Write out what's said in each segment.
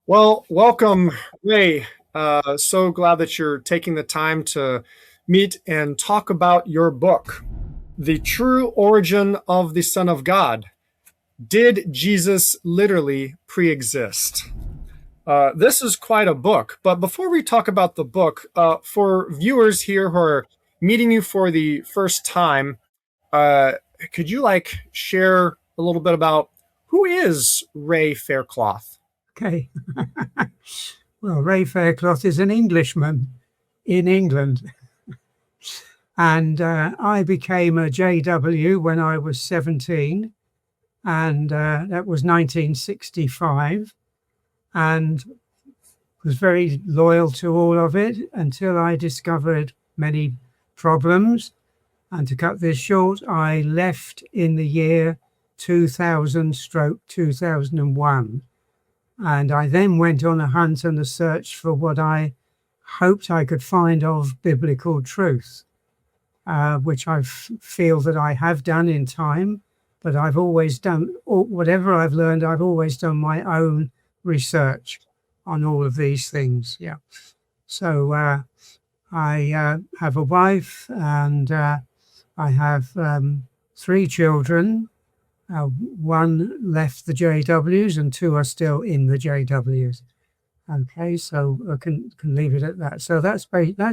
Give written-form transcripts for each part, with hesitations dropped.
Well, welcome, Ray. So glad that you're taking the time to meet and talk about your book, The True Origin of the Son of God. Did Jesus literally pre-exist? This is quite a book, but before we talk about the book, for viewers here who are meeting you for the first time, uh, could you share a little bit about who is Ray Faircloth? Okay. Well, Ray Faircloth is an Englishman in England. And I became a JW when I was 17. And that was 1965. And was very loyal to all of it until I discovered many problems. And to cut this short, I left in the year 2000/2001. And I then went on a hunt and a search for what I hoped I could find of biblical truth, which I feel that I have done in time, but I've always done, whatever I've learned, I've always done my own research on all of these things. Yeah. So I have a wife and I have 3 children. One left the JWs and 2 are still in the JWs. Okay, so I can leave it at that. So that's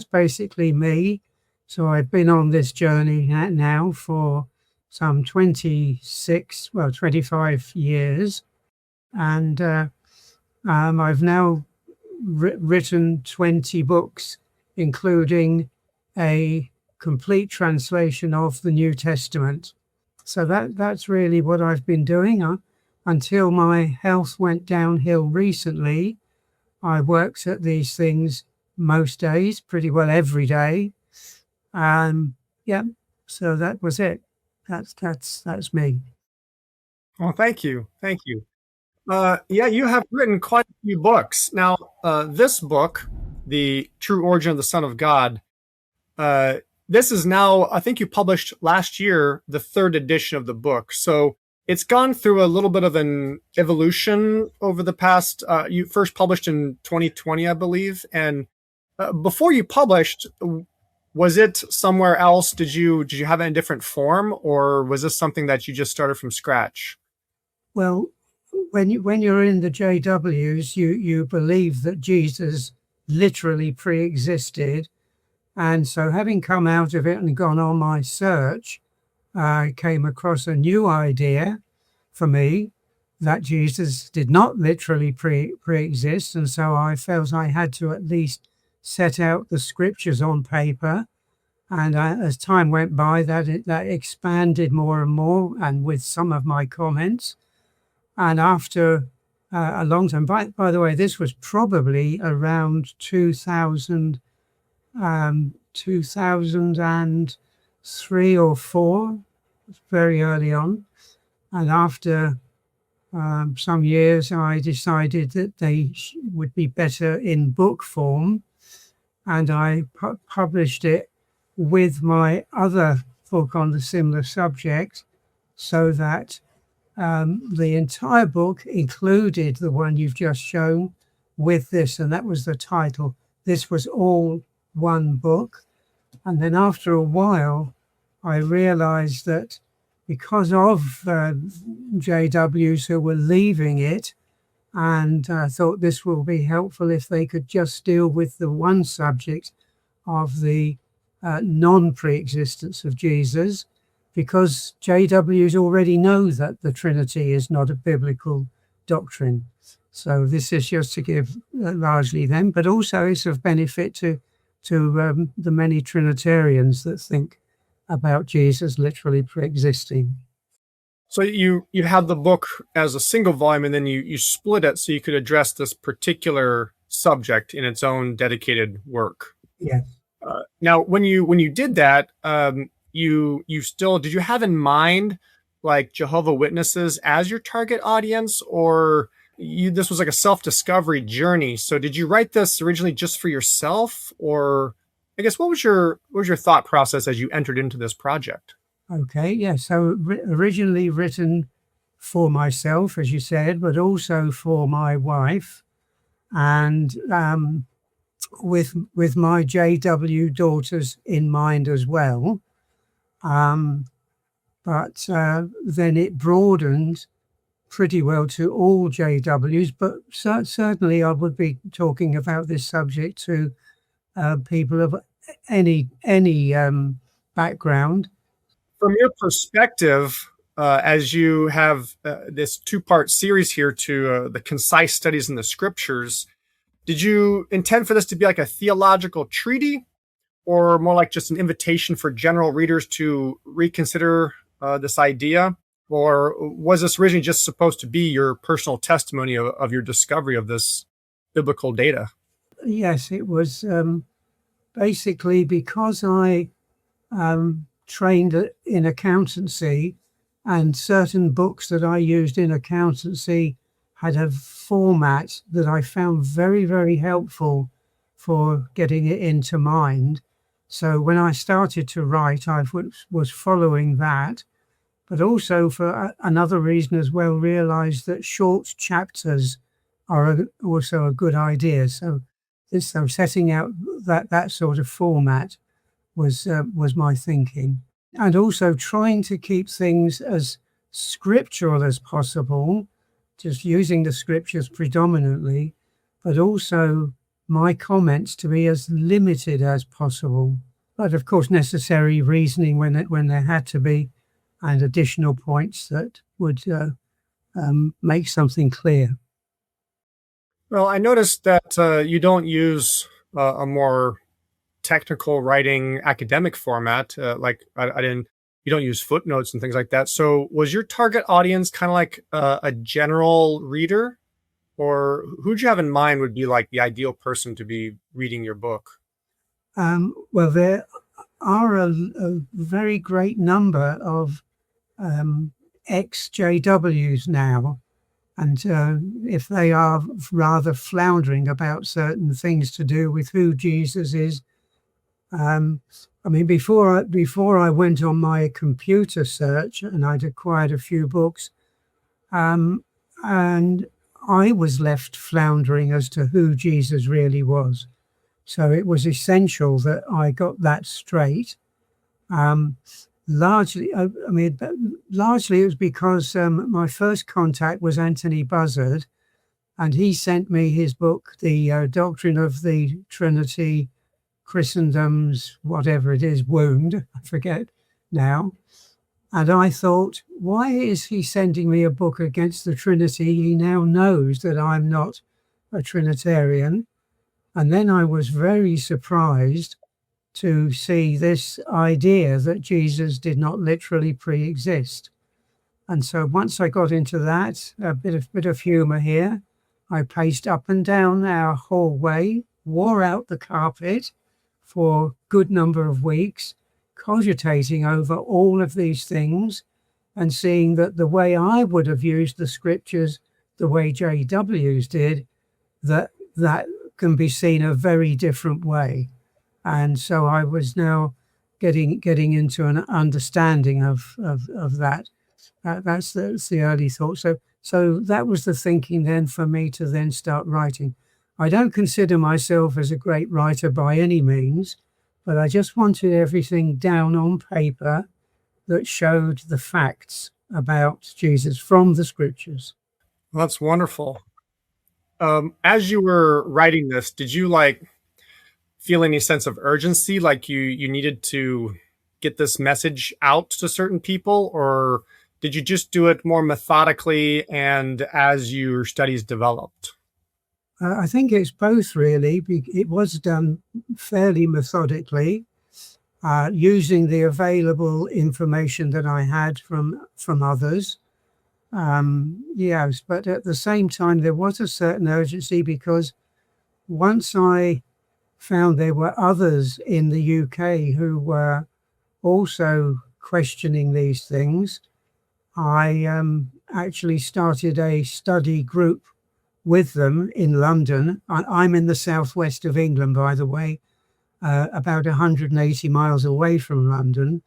basically me. So I've been on this journey now for some 25 years. And I've now written 20 books, including a complete translation of the New Testament. So that's really what I've been doing until my health went downhill recently. I worked at these things most days, pretty well every day. Yeah, so that was it. That's me. Well, thank you. Thank you. Yeah, you have written quite a few books. Now, this book, The True Origin of the Son of God, this is now, I think you published last year, the 3rd edition of the book. So it's gone through a little bit of an evolution over the past, you first published in 2020, I believe. And before you published, was it somewhere else? Did you have it in different form, or was this something that you just started from scratch? Well, when you're in the JWs, you believe that Jesus literally pre-existed. And so having come out of it and gone on my search, I came across a new idea for me that Jesus did not literally pre-exist. And so I felt I had to at least set out the scriptures on paper. And as time went by, that expanded more and more, and with some of my comments. And after a long time, by the way, this was probably around 2003 or 4, very early on. And after some years, I decided that they would be better in book form. And I published it with my other book on the similar subject, so that the entire book included the one you've just shown with this, and that was the title. This was all one book. And then after a while, I realized that because of JWs who were leaving it, and I thought this will be helpful if they could just deal with the one subject of the non-pre-existence of Jesus, because JWs already know that the Trinity is not a biblical doctrine. So this is just to give largely them, but also it's of benefit to the many Trinitarians that think about Jesus literally pre-existing. So you had the book as a single volume, and then you split it so you could address this particular subject in its own dedicated work. Yes. Now, when you did that, you still, did you have in mind like Jehovah Witnesses as your target audience, or this was like a self-discovery journey? So did you write this originally just for yourself, or I guess what was your thought process as you entered into this project? Okay, yeah. So originally written for myself, as you said, but also for my wife. and with my JW daughters in mind as well. But then it broadened pretty well to all JWs, but certainly I would be talking about this subject to people of any background. From your perspective, as you have this two-part series here to the concise studies in the scriptures, did you intend for this to be like a theological treaty, or more like just an invitation for general readers to reconsider this idea? Or was this originally just supposed to be your personal testimony of your discovery of this biblical data? Yes, it was basically because I trained in accountancy, and certain books that I used in accountancy had a format that I found very, very helpful for getting it into mind. So when I started to write, I was following that, but also for another reason as well, realized that short chapters are also a good idea. So setting out that sort of format was my thinking, and also trying to keep things as scriptural as possible, just using the scriptures predominantly, but also my comments to be as limited as possible. But of course, necessary reasoning when there had to be, and additional points that would make something clear. Well, I noticed that you don't use a more technical writing academic format. You don't use footnotes and things like that. So was your target audience kind of like a general reader, or who'd you have in mind would be like the ideal person to be reading your book? Well, there are a very great number of ex-JWs now, and if they are rather floundering about certain things to do with who Jesus is, I mean, before I went on my computer search, and I'd acquired a few books, and I was left floundering as to who Jesus really was. So it was essential that I got that straight. Largely it was because my first contact was Anthony Buzzard, and he sent me his book, The Doctrine of the Trinity, Christendom's, whatever it is, wound, I forget now. And I thought, why is he sending me a book against the Trinity? He now knows that I'm not a Trinitarian. And then I was very surprised to see this idea that Jesus did not literally pre-exist. And so once I got into that, a bit of humor here, I paced up and down our hallway, wore out the carpet for a good number of weeks, cogitating over all of these things and seeing that the way I would have used the scriptures, the way JWs did, that can be seen a very different way. And so I was now getting into an understanding of that. That's the early thought. So that was the thinking then for me to then start writing. I don't consider myself as a great writer by any means, but I just wanted everything down on paper that showed the facts about Jesus from the scriptures. Well, that's wonderful. As you were writing this, did you feel any sense of urgency, like you needed to get this message out to certain people, or did you just do it more methodically and as your studies developed? I think it's both, really. It was done fairly methodically, using the available information that I had from others. Yes, but at the same time, there was a certain urgency because once I found there were others in the UK who were also questioning these things, I actually started a study group with them in London. I'm in the southwest of England, by the way, about 180 miles away from London.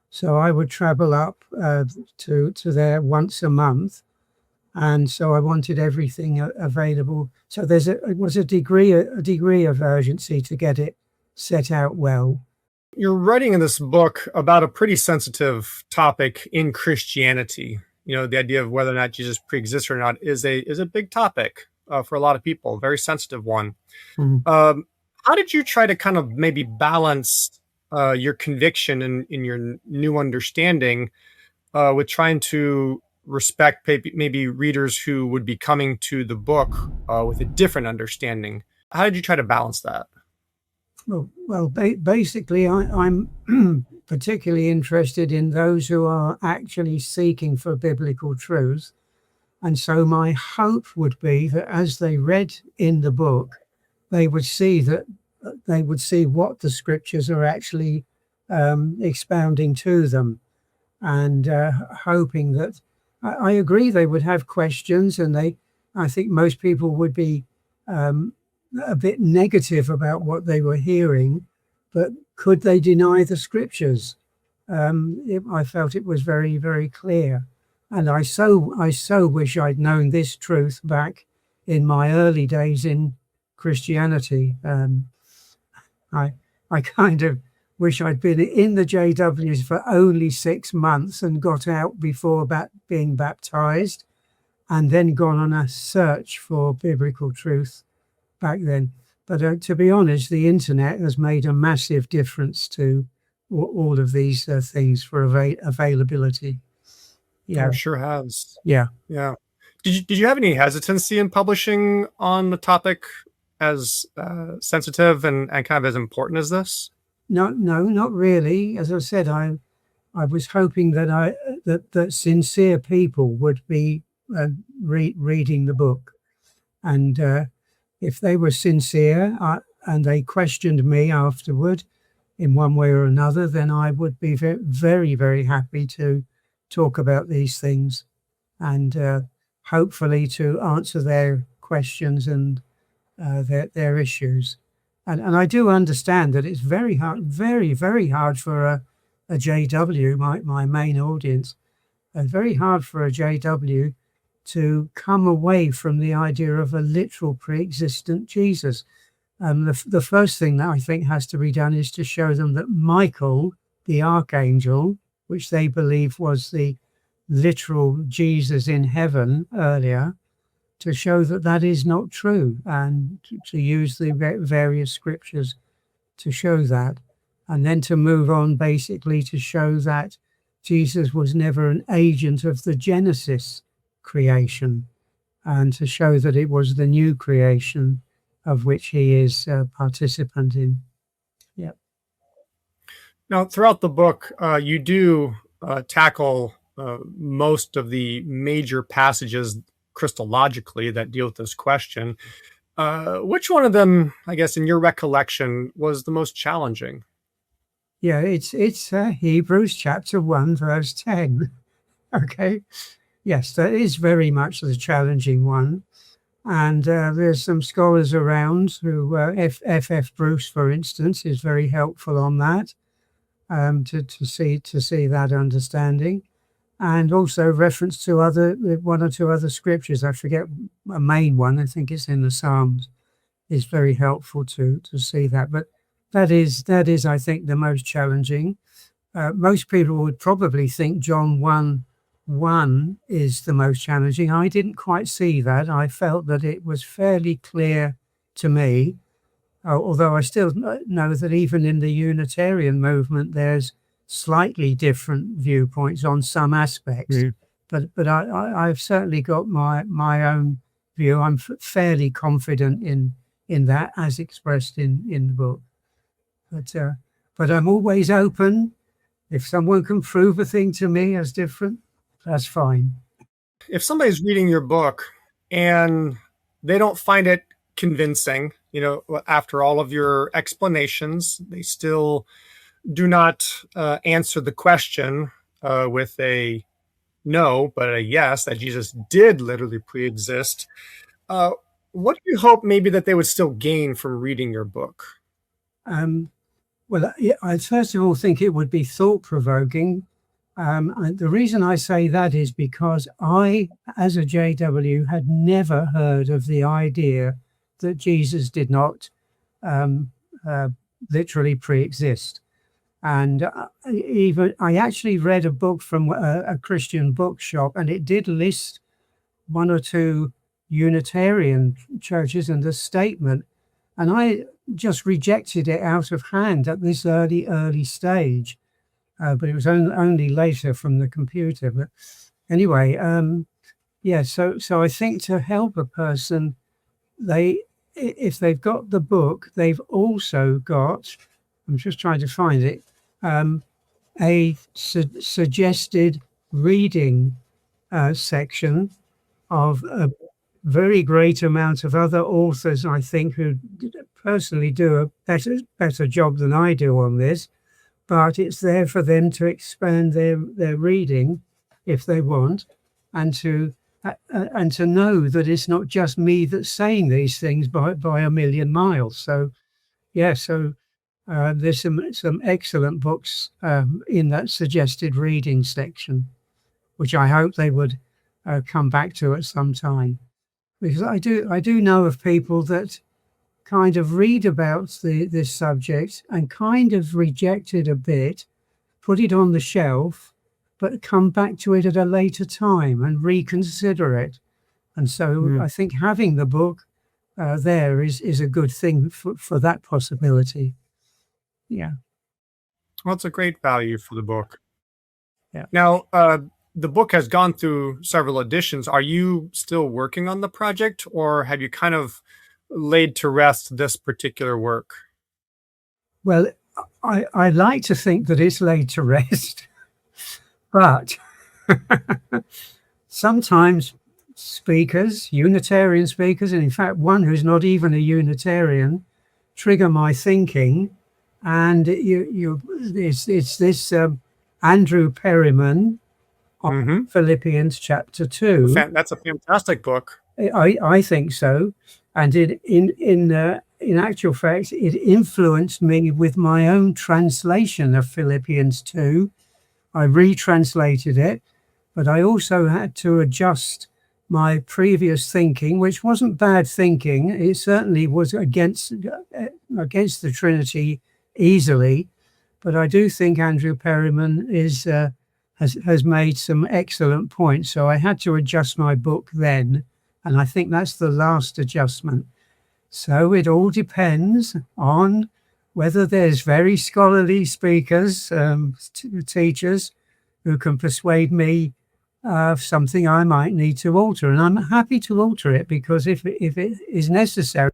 So I would travel up to there once a month. and so I wanted everything available. So it was a degree of urgency to get it set out well. You're writing in this book about a pretty sensitive topic in Christianity. The idea of whether or not Jesus pre-exists or not is a big topic for a lot of people, very sensitive one. Mm. How did you try to kind of maybe balance your conviction in your new understanding with trying to respect maybe readers who would be coming to the book with a different understanding? How did you try to balance that? Well, basically, I'm particularly interested in those who are actually seeking for biblical truth. And so my hope would be that as they read in the book, they would see what the scriptures are actually expounding to them, and hoping that I agree they would have questions, and I think most people would be a bit negative about what they were hearing, but could they deny the scriptures? I felt it was very, very clear. And I so wish I'd known this truth back in my early days in Christianity. I kind of wish I'd been in the JWs for only 6 months and got out before being baptized, and then gone on a search for biblical truth back then. But to be honest, the internet has made a massive difference to all of these things for availability. Yeah, it sure has. Yeah. Did you have any hesitancy in publishing on the topic as sensitive and kind of as important as this? No, not really. As I said, I was hoping that sincere people would be reading the book, and if they were sincere and they questioned me afterward in one way or another, then I would be very, very, very happy to talk about these things and hopefully to answer their questions and their issues. And I do understand that it's very hard, very, very hard for a JW, my main audience, very hard for a JW to come away from the idea of a literal pre-existent Jesus. The first thing that I think has to be done is to show them that Michael the Archangel, which they believe was the literal Jesus in heaven earlier, to show that that is not true, and to use the various scriptures to show that, and then to move on basically to show that Jesus was never an agent of the Genesis creation, and to show that it was the new creation of which he is a participant in. Yeah. Now, throughout the book, you do tackle most of the major passages Christologically that deal with this question. Which one of them, I guess, in your recollection, was the most challenging? Yeah, it's Hebrews chapter 1, verse 10. Okay. Yes, that is very much the challenging one. And there's some scholars around who, F.F. Bruce, for instance, is very helpful on that, to see that understanding. And also reference to one or two other scriptures. I forget a main one. I think it's in the Psalms. Is very helpful to see that. But that is, I think, the most challenging. Most people would probably think John 1:1 is the most challenging. I didn't quite see that. I felt that it was fairly clear to me, although I still know that even in the Unitarian movement, there's slightly different viewpoints on some aspects. But I've certainly got my own view. I'm fairly confident in that as expressed in the book. But I'm always open. If someone can prove a thing to me as different, that's fine. If somebody's reading your book and they don't find it convincing, after all of your explanations, they still do not answer the question with a no, but a yes, that Jesus did literally pre-exist. What do you hope maybe that they would still gain from reading your book? Well, I first of all think it would be thought-provoking, And the reason I say that is because I, as a JW, had never heard of the idea that Jesus did not literally pre-exist. And even I actually read a book from a Christian bookshop, and it did list one or two Unitarian churches and the statement, and I just rejected it out of hand at this early stage. But it was only later from the computer. But anyway, yeah. So I think to help a person, if they've got the book, they've also got. I'm just trying to find it. A suggested reading section of a very great amount of other authors, I think, who personally do a better job than I do on this. But it's there for them to expand their reading if they want, and to know that it's not just me that's saying these things by a million miles. So yeah, so there's some excellent books in that suggested reading section, which I hope they would come back to at some time, because I do know of people that kind of read about this subject and kind of reject it a bit, put it on the shelf, but come back to it at a later time and reconsider it. And so I think having the book there is a good thing for that possibility. Yeah. Well, it's a great value for the book. Yeah. Now, the book has gone through several editions. Are you still working on the project, or have you kind of laid to rest this particular work? Well, I like to think that it's laid to rest, but sometimes speakers, Unitarian speakers, and in fact one who's not even a Unitarian, trigger my thinking, and it's this Andrew Perryman on Philippians chapter 2. That's a fantastic book. I think so. And in actual fact, it influenced me with my own translation of Philippians 2. I retranslated it, but I also had to adjust my previous thinking, which wasn't bad thinking. It certainly was against the Trinity easily, but I do think Andrew Perryman has made some excellent points. So I had to adjust my book then. And I think that's the last adjustment. So it all depends on whether there's very scholarly speakers, teachers, who can persuade me of something I might need to alter. And I'm happy to alter it, because if it is necessary,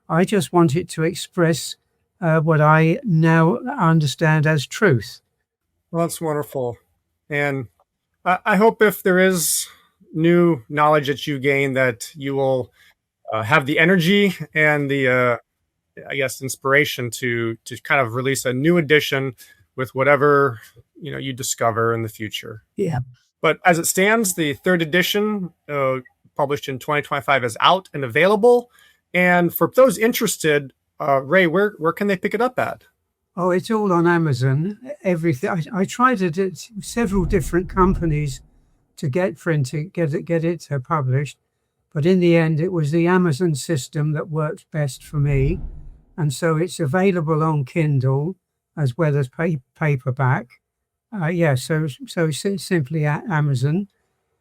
I just want it to express what I now understand as truth. Well, that's wonderful. And I hope if there is new knowledge that you gain, that you will have the energy and the inspiration to kind of release a new edition with whatever you discover in the future. Yeah. But as it stands, the third edition, published in 2025, is out and available. And for those interested, Ray, where can they pick it up at? Oh, it's all on Amazon. Everything. I tried it at several different companies to get it published, but in the end it was the Amazon system that worked best for me, and so it's available on Kindle as well as paperback. So simply at Amazon.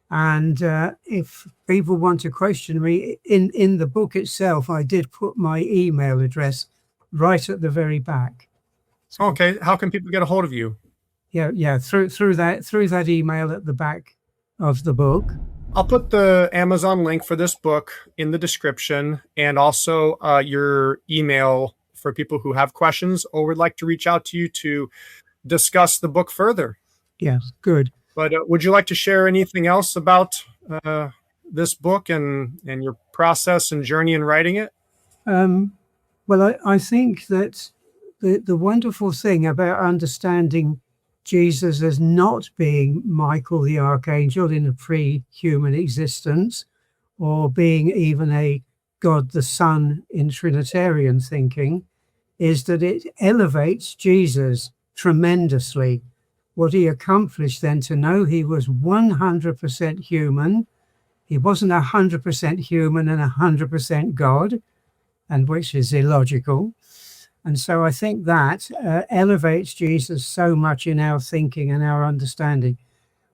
And if people want to question me, in the book itself I did put my email address right at the very back. So, okay, how can people get a hold of you? Yeah, through that email at the back of the book. I'll put the Amazon link for this book in the description, and also your email for people who have questions or would like to reach out to you to discuss the book further. Yes, good. But would you like to share anything else about this book and your process and journey in writing it? Well, I think that the wonderful thing about understanding Jesus as not being Michael the Archangel in a pre-human existence, or being even a God the Son in Trinitarian thinking, is that it elevates Jesus tremendously. what he accomplished then, to know he was 100% human. He wasn't 100% human and 100% God, and which is illogical. And so I think that elevates Jesus so much in our thinking and our understanding.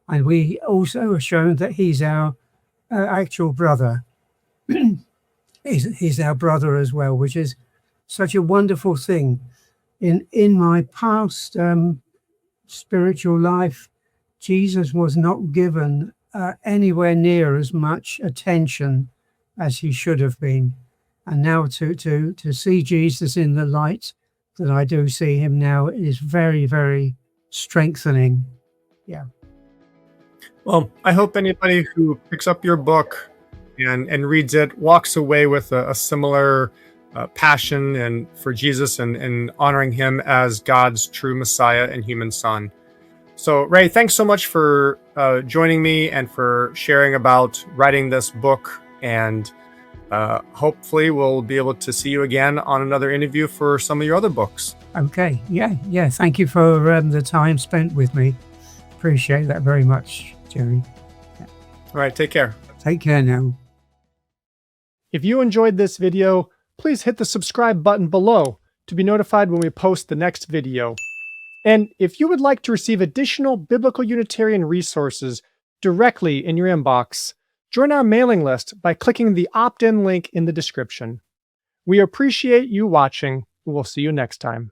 And we also are shown that he's our actual brother. He's our brother as well, which is such a wonderful thing. In my past spiritual life, Jesus was not given anywhere near as much attention as he should have been. And now to see Jesus in the light that I do see him now is very, very strengthening. Yeah. Well, I hope anybody who picks up your book and reads it walks away with a similar passion and for Jesus and honoring him as God's true Messiah and human Son. So, Ray, thanks so much for joining me and for sharing about writing this book. And hopefully we'll be able to see you again on another interview for some of your other books. Okay. Yeah. Thank you for the time spent with me. Appreciate that very much, Jerry. All right. Take care. Take care now. If you enjoyed this video, please hit the subscribe button below to be notified when we post the next video. And if you would like to receive additional Biblical Unitarian resources directly in your inbox, join our mailing list by clicking the opt-in link in the description. We appreciate you watching, and we'll see you next time.